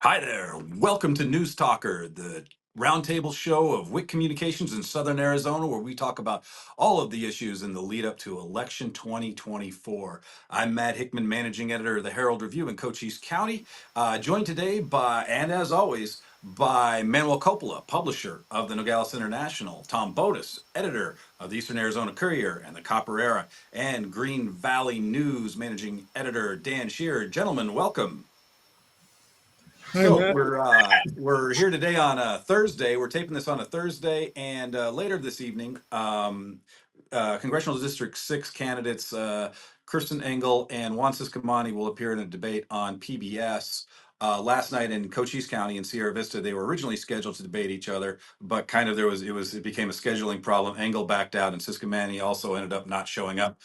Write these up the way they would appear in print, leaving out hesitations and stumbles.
Hi there. Welcome to NewsTalker, the roundtable show of WIC Communications in Southern Arizona, where we talk about all of the issues in the lead up to election 2024. I'm Matt Hickman, managing editor of the Herald Review in Cochise County, joined today by, and as always, by Manuel Coppola, publisher of the Nogales International, Tom Bodis, editor of the Eastern Arizona Courier and the Copper Era, and Green Valley News managing editor Dan Shearer. Gentlemen, welcome. Hi, So Matt. we're here today on a Thursday. We're taping this on a Thursday, and later this evening, Congressional District 6 candidates Kirsten Engel and Juan Ciscomani will appear in a debate on PBS. Last night in Cochise County in Sierra Vista, they were originally scheduled to debate each other, but kind of it became a scheduling problem. Engel backed out, and Ciscomani also ended up not showing up.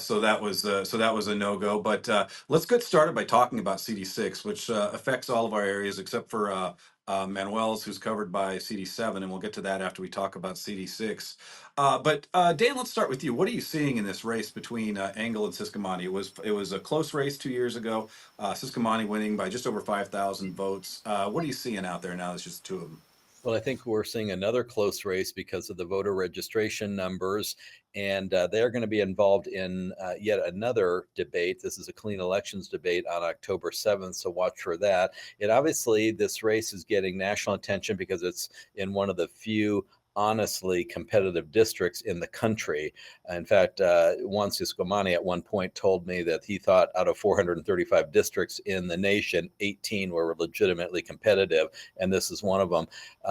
So that was a no-go. But let's get started by talking about CD6, which affects all of our areas except for Manuel's, who's covered by CD7, and we'll get to that after we talk about CD6. But Dan, let's start with you. What are you seeing in this race between Engel and Ciscomani? It was a close race 2 years ago. Ciscomani winning by just over 5,000 votes. What are you seeing out there now? It's just two of them. Well, I think we're seeing another close race because of the voter registration numbers, and they're going to be involved in yet another debate. This is a clean elections debate on October 7th, so watch for that. Obviously, this race is getting national attention because it's in one of the few honestly competitive districts in the country. In fact, Juan Ciscomani at one point told me that he thought out of 435 districts in the nation, 18 were legitimately competitive, and this is one of them.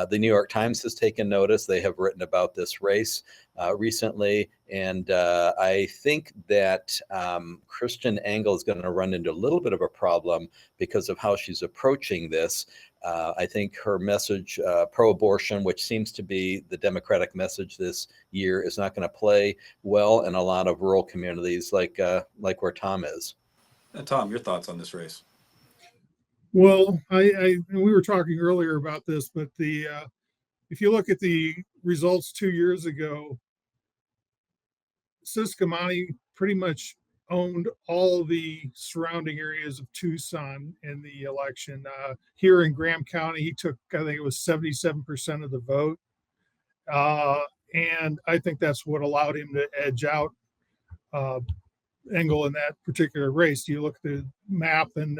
The New York Times has taken notice. They have written about this race recently, and I think that Kirsten Engel is going to run into a little bit of a problem because of how she's approaching this. I think her message, pro-abortion, which seems to be the Democratic message this year, is not going to play well in a lot of rural communities like where Tom is. Tom, your thoughts on this race? Well, we were talking earlier about this, but if you look at the results 2 years ago, Ciscomani pretty much owned all the surrounding areas of Tucson in the election. Here in Graham County, he took, I think it was 77% of the vote. And I think that's what allowed him to edge out Engel in that particular race. You look at the map, and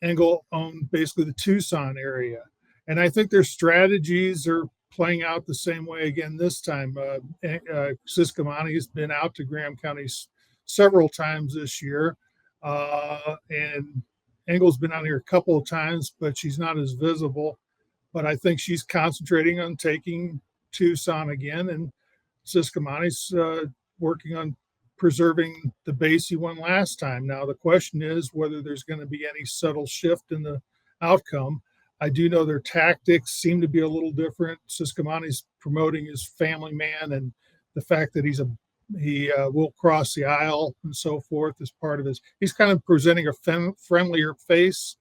Engel owned basically the Tucson area. And I think their strategies are playing out the same way again this time. Ciscomani has been out to Graham County several times this year. And Engel's been out here a couple of times, but she's not as visible. But I think she's concentrating on taking Tucson again. And Ciscomani's working on preserving the base he won last time. Now, the question is whether there's going to be any subtle shift in the outcome. I do know their tactics seem to be a little different. Ciscomani's promoting his family man and the fact that he will cross the aisle and so forth as part of he's kind of presenting a friendlier face.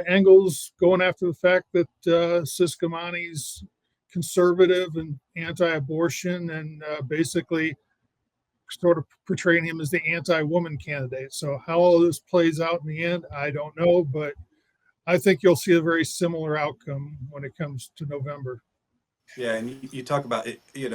Engel's going after the fact that Ciscomani's conservative and anti-abortion, and basically sort of portraying him as the anti-woman candidate. So how all this plays out in the end, I don't know, but I think you'll see a very similar outcome when it comes to November. Yeah, and you talk about it, you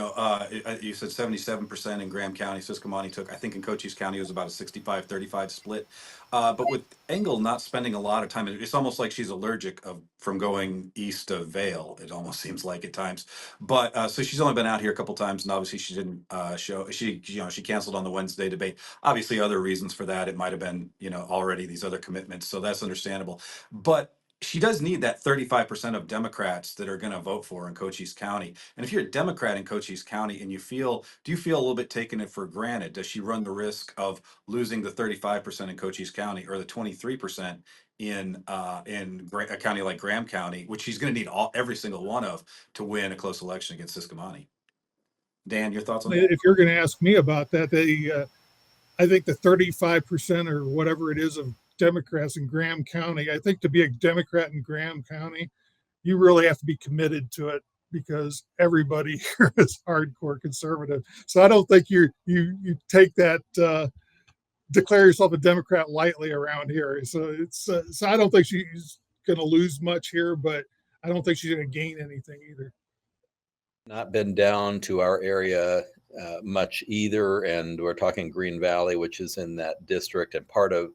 said 77% in Graham County. Ciscomani took, I think in Cochise County, it was about a 65-35 split. But with Engel not spending a lot of time, it's almost like she's allergic from going east of Vail. It almost seems like at times. But so she's only been out here a couple times, and obviously she didn't show. She canceled on the Wednesday debate. Obviously, other reasons for that. It might have been already these other commitments, so that's understandable. But she does need that 35% of Democrats that are going to vote for in Cochise County. And if you're a Democrat in Cochise County and do you feel a little bit taken it for granted? Does she run the risk of losing the 35% in Cochise County or the 23% in a county like Graham County, which she's going to need every single one of to win a close election against Ciscomani? Dan, your thoughts on that? If you're going to ask me about that, I think the 35% or whatever it is of Democrats in Graham County, I think to be a Democrat in Graham County, you really have to be committed to it because everybody here is hardcore conservative. So I don't think you take that, declare yourself a Democrat lightly around here. So I don't think she's going to lose much here, but I don't think she's going to gain anything either. Not been down to our area much either, and we're talking Green Valley, which is in that district and part of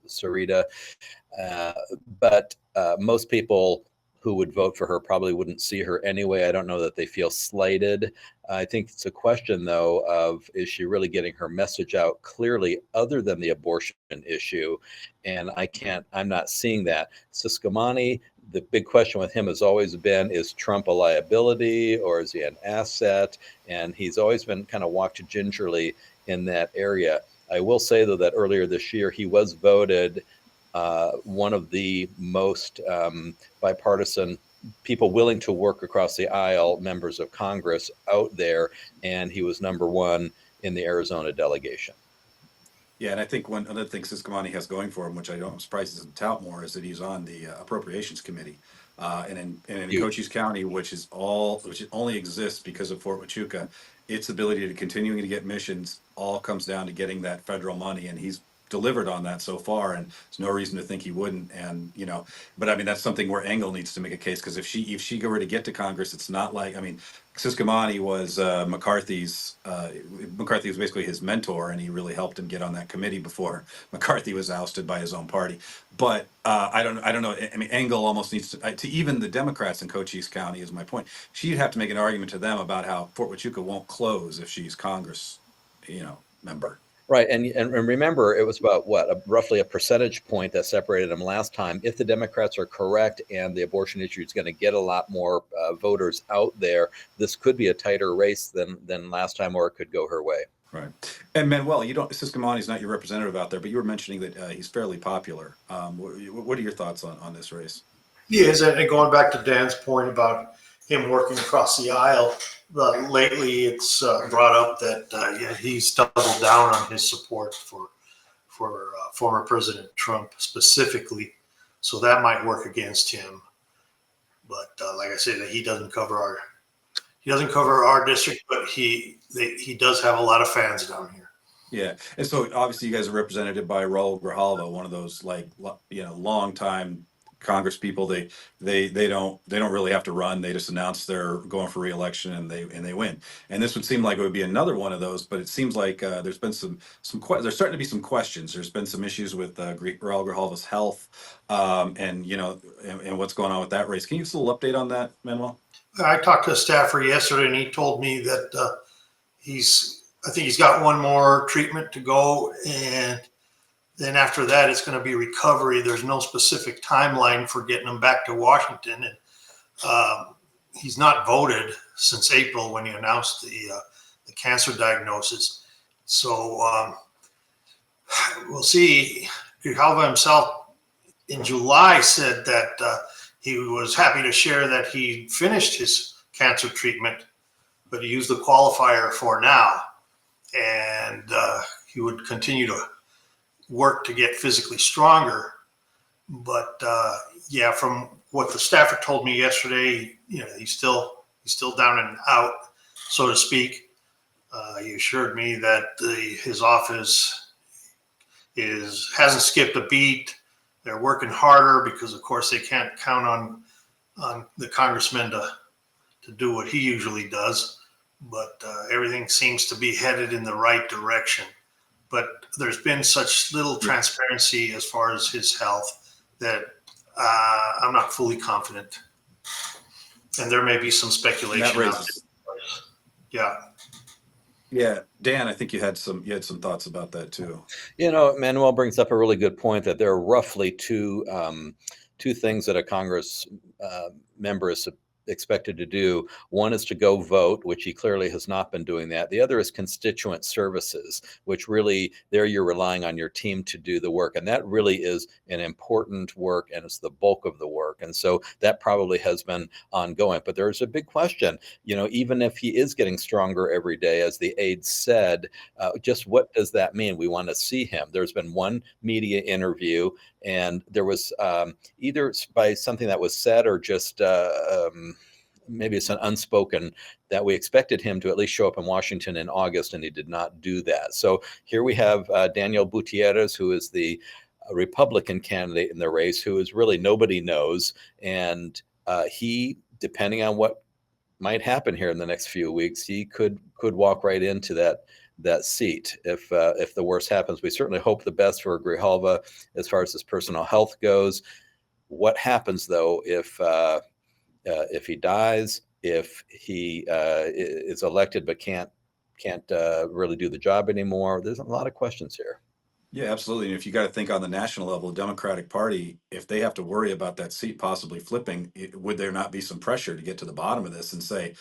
Sarita. But most people who would vote for her probably wouldn't see her anyway. I don't know that they feel slighted. I think it's a question, though, of is she really getting her message out clearly other than the abortion issue? And I'm not seeing that. Ciscomani, the big question with him has always been, is Trump a liability or is he an asset? And he's always been kind of walked gingerly in that area. I will say, though, that earlier this year, he was voted one of the most bipartisan people willing to work across the aisle, members of Congress out there, and he was number one in the Arizona delegation. Yeah, and I think one other thing Ciscomani has going for him, which I'm surprised doesn't tout more, is that he's on the Appropriations Committee, and in Cochise County, which only exists because of Fort Huachuca, its ability to continuing to get missions all comes down to getting that federal money, and he's delivered on that so far, and there's no reason to think he wouldn't. And but I mean, that's something where Engel needs to make a case, because if she were to get to Congress, it's not like, I mean, Ciscomani was McCarthy was basically his mentor, and he really helped him get on that committee before McCarthy was ousted by his own party. But I don't know. I mean, Engel almost needs to even the Democrats in Cochise County is my point. She'd have to make an argument to them about how Fort Huachuca won't close if she's Congress, member. Right, and remember, it was about roughly a percentage point that separated them last time. If the Democrats are correct and the abortion issue is going to get a lot more voters out there, this could be a tighter race than last time, or it could go her way. Right, and Manuel, Ciscomani's not your representative out there, but you were mentioning that he's fairly popular. What are your thoughts on this race? Yes, and going back to Dan's point about him working across the aisle, lately it's brought up that he's doubled down on his support for former President Trump specifically, so that might work against him. But like I said, he doesn't cover our district, but he does have a lot of fans down here. Yeah, and so obviously you guys are represented by Raúl Grijalva, one of those long time Congress people. They don't really have to run. They just announce they're going for re-election, and they win. And this would seem like it would be another one of those, but it seems like there's been there's starting to be some questions. There's been some issues with Raúl Grijalva's health, and what's going on with that race. Can you give us a little update on that, Manuel? I talked to a staffer yesterday, and he told me that I think he's got one more treatment to go, and then after that, it's going to be recovery. There's no specific timeline for getting him back to Washington. And he's not voted since April when he announced the cancer diagnosis. So we'll see. Grijalva himself in July said that he was happy to share that he finished his cancer treatment, but he used the qualifier for now. And he would continue to work to get physically stronger. But from what the staffer told me yesterday, he's still down and out, so to speak. He assured me that his office hasn't skipped a beat. They're working harder because, of course, they can't count on the congressman to do what he usually does. But everything seems to be headed in the right direction. But there's been such little transparency as far as his health that I'm not fully confident. And there may be some speculation. Yeah, Dan, I think you had some thoughts about that too. Manuel brings up a really good point that there are roughly two things that a Congress member is expected to do. One is to go vote, which he clearly has not been doing that. The other is constituent services, which really there you're relying on your team to do the work. And that really is an important work, and it's the bulk of the work. And so that probably has been ongoing. But there's a big question, even if he is getting stronger every day, as the aide said, just what does that mean? We want to see him. There's been one media interview, and there was either by something that was said or just maybe it's an unspoken that we expected him to at least show up in Washington in August, and he did not do that. So here we have Daniel Gutierrez, who is the Republican candidate in the race who is really nobody knows. And he, depending on what might happen here in the next few weeks, he could walk right into that seat if the worst happens. We certainly hope the best for Grijalva as far as his personal health goes. What happens though if he dies, if he is elected but can't really do the job anymore? There's a lot of questions here. Yeah, absolutely. And if you got to think on the national level, the Democratic Party, if they have to worry about that seat possibly flipping, would there not be some pressure to get to the bottom of this and say,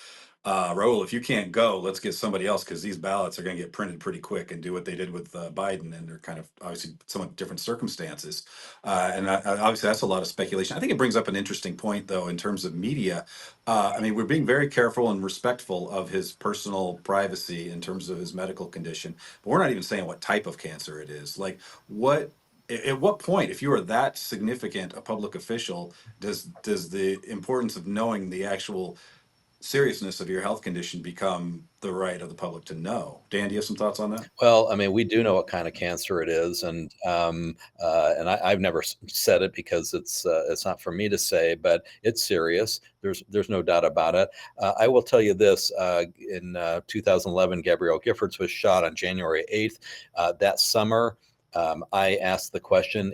Raúl, if you can't go, let's get somebody else, because these ballots are going to get printed pretty quick, and do what they did with Biden, and they're kind of obviously somewhat different circumstances. Obviously, that's a lot of speculation. I think it brings up an interesting point, though, in terms of media. I mean, we're being very careful and respectful of his personal privacy in terms of his medical condition, but we're not even saying what type of cancer it is. Like, at what point, if you are that significant a public official, does the importance of knowing the actual seriousness of your health condition become the right of the public to know? Dan, do you have some thoughts on that? Well, I mean, we do know what kind of cancer it is, and I've never said it because it's not for me to say, but it's serious. There's no doubt about it. I will tell you this: in 2011, Gabrielle Giffords was shot on January 8th. That summer, I asked the question,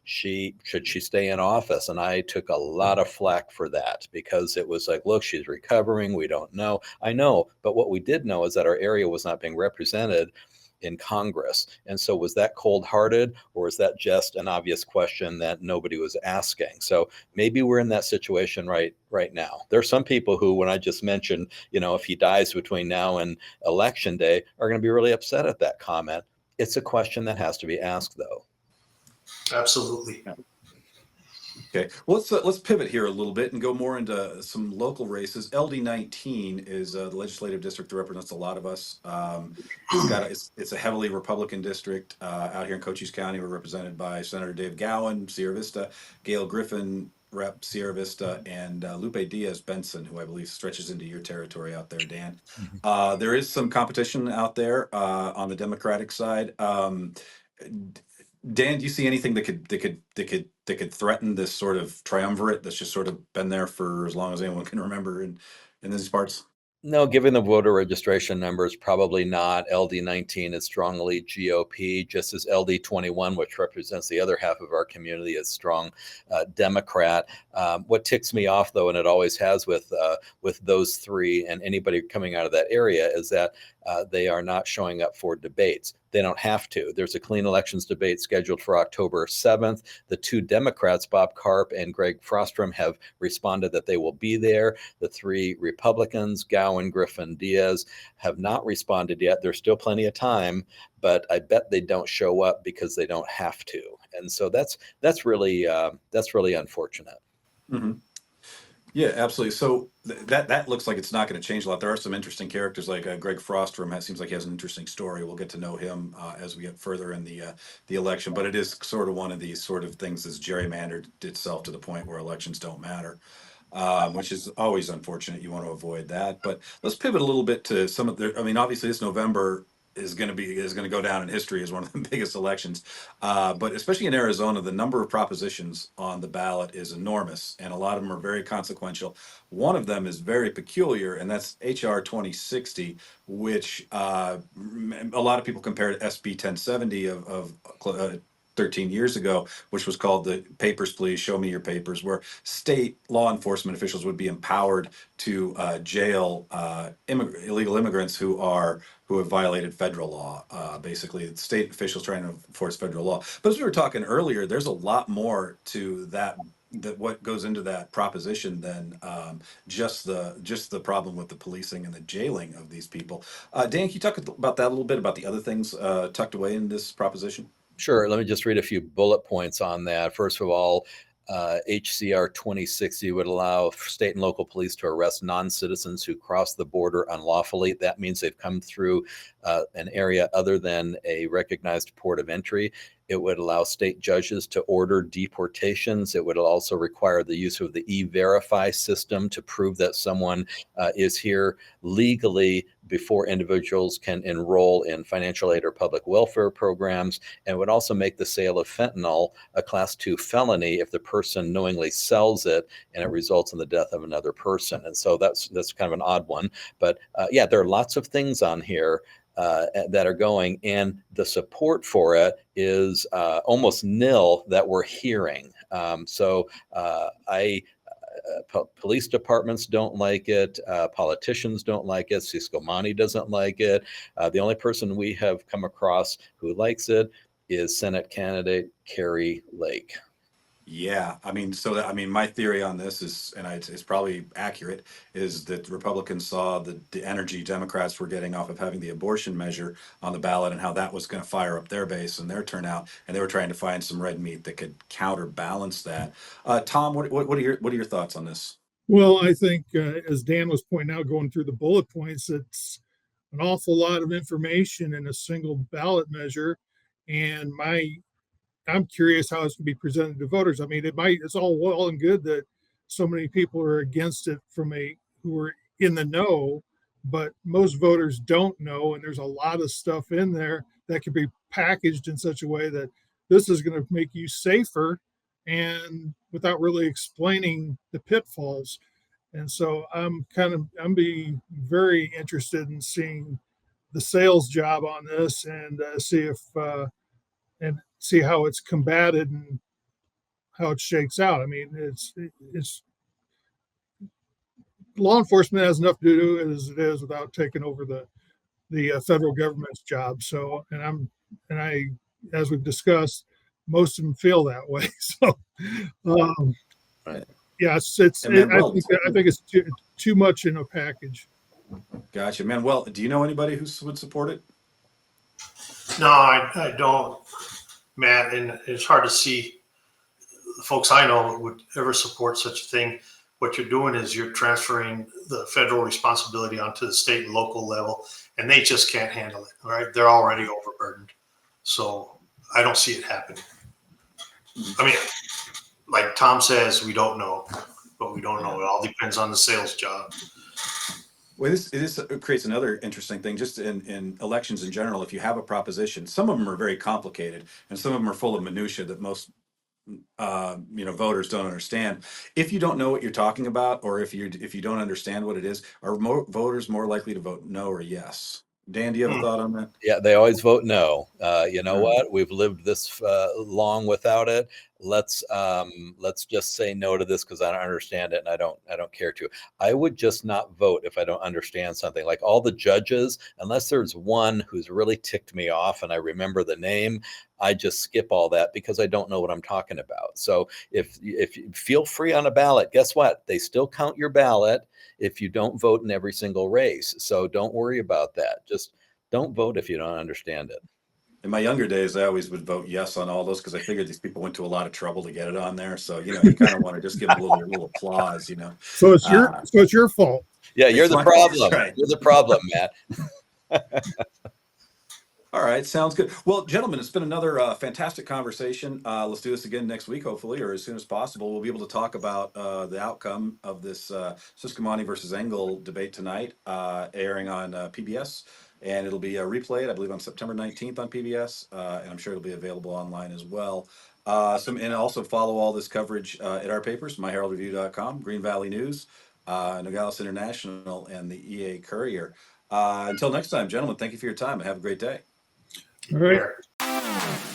should she stay in office? And I took a lot of flack for that, because it was like, look, she's recovering. We don't know. I know. But what we did know is that our area was not being represented in Congress. And so was that cold-hearted, or is that just an obvious question that nobody was asking? So maybe we're in that situation right now. There are some people who, when I just mentioned, if he dies between now and Election Day, are going to be really upset at that comment. It's a question that has to be asked, though. Absolutely. Okay, well, let's pivot here a little bit and go more into some local races. LD19 is the legislative district that represents a lot of us. It's a heavily Republican district out here in Cochise County. We're represented by Senator Dave Gowan, Sierra Vista, Gail Griffin, Rep. Sierra Vista, and Lupe Diaz Benson, who I believe stretches into your territory out there, Dan. Mm-hmm. There is some competition out there on the Democratic side. Dan, do you see anything that could threaten this sort of triumvirate that's just sort of been there for as long as anyone can remember in these parts? No, given the voter registration numbers, probably not. LD19 is strongly GOP, just as LD21, which represents the other half of our community, is strong Democrat. What ticks me off, though, and it always has with those three and anybody coming out of that area, is that they are not showing up for debates. They don't have to. There's a clean elections debate scheduled for October 7th. The two Democrats, Bob Karp and Greg Frostrom, have responded that they will be there. The three Republicans, Gowan, Griffin, Diaz, have not responded yet. There's still plenty of time, but I bet they don't show up because they don't have to. And so that's really unfortunate. Mm-hmm. Yeah, absolutely. So that looks like it's not going to change a lot. There are some interesting characters like Greg Frostrom. That seems like he has an interesting story. We'll get to know him as we get further in the election. But it is sort of one of these sort of things that's gerrymandered itself to the point where elections don't matter, which is always unfortunate. You want to avoid that. But let's pivot a little bit to some of the. I mean, obviously, this November is going to go down in history as one of the biggest elections. But especially in Arizona, the number of propositions on the ballot is enormous, and a lot of them are very consequential. One of them is very peculiar, and that's HR 2060, which a lot of people compare to SB 1070 of 13 years ago, which was called the Papers, Please, Show Me Your Papers, where state law enforcement officials would be empowered to jail illegal immigrants who have violated federal law. Basically, state officials trying to enforce federal law. But as we were talking earlier, there's a lot more to that what goes into that proposition than just the problem with the policing and the jailing of these people. Dan, can you talk about that a little bit, about the other things tucked away in this proposition? Sure. Let me just read a few bullet points on that. First of all, HCR 2060 would allow state and local police to arrest non-citizens who cross the border unlawfully. That means they've come through an area other than a recognized port of entry. It would allow state judges to order deportations. It would also require the use of the E-Verify system to prove that someone is here legally before individuals can enroll in financial aid or public welfare programs, and would also make the sale of fentanyl a Class 2 felony if the person knowingly sells it and it results in the death of another person. And so that's kind of an odd one. But yeah, there are lots of things on here that are going, and the support for it is almost nil that we're hearing. Police departments don't like it. Politicians don't like it. Ciscomani doesn't like it. The only person we have come across who likes it is Senate candidate Carrie Lake. Yeah, I mean, my theory on this is, and it's probably accurate, is that Republicans saw the energy Democrats were getting off of having the abortion measure on the ballot and how that was going to fire up their base and their turnout, and they were trying to find some red meat that could counterbalance that. Tom, what are your thoughts on this? Well, I think as Dan was pointing out, going through the bullet points, it's an awful lot of information in a single ballot measure, and I'm curious how it's going to be presented to voters. I mean, it's all well and good that so many people are against it who are in the know, but most voters don't know. And there's a lot of stuff in there that could be packaged in such a way that this is going to make you safer and without really explaining the pitfalls. And so I'm being very interested in seeing the sales job on this and see how it's combated and how it shakes out. I mean, it's law enforcement has enough to do as it is without taking over the federal government's job. So, as we've discussed, most of them feel that way. So, Right. yeah, I think it's too much in a package. Gotcha, man. Well, do you know anybody who would support it? No, I don't, Matt, and it's hard to see the folks I know would ever support such a thing. What you're doing is you're transferring the federal responsibility onto the state and local level, and they just can't handle it. All right, they're already overburdened, so I don't see it happening. I mean, like Tom says, we don't know, but we don't know. It all depends on the sales job. Well, this creates another interesting thing just in elections in general. If you have a proposition, some of them are very complicated and some of them are full of minutia that most voters don't understand. If you don't know what you're talking about, or if you don't understand what it is, are voters more likely to vote no or yes? Dan, do you have a thought on that? Yeah, they always vote no. You know what? We've lived this long without it. Let's just say no to this because I don't understand it and I don't care to. I would just not vote if I don't understand something. Like all the judges, unless there's one who's really ticked me off and I remember the name, I just skip all that because I don't know what I'm talking about. So if you feel free on a ballot, guess what? They still count your ballot if you don't vote in every single race. So don't worry about that. Just don't vote if you don't understand it. In my younger days, I always would vote yes on all those because I figured these people went to a lot of trouble to get it on there. So, you kind of want to just give them a little applause, So it's your fault. Yeah, you're the problem. Right. You're the problem, Matt. All right, sounds good. Well, gentlemen, it's been another fantastic conversation. Let's do this again next week, hopefully, or as soon as possible. We'll be able to talk about the outcome of this Ciscomani versus Engel debate tonight, airing on PBS. And it'll be replayed, I believe, on September 19th on PBS, and I'm sure it'll be available online as well. And also follow all this coverage at our papers, myheraldreview.com, Green Valley News, Nogales International, and the EA Courier. Until next time, gentlemen, thank you for your time and have a great day. All right.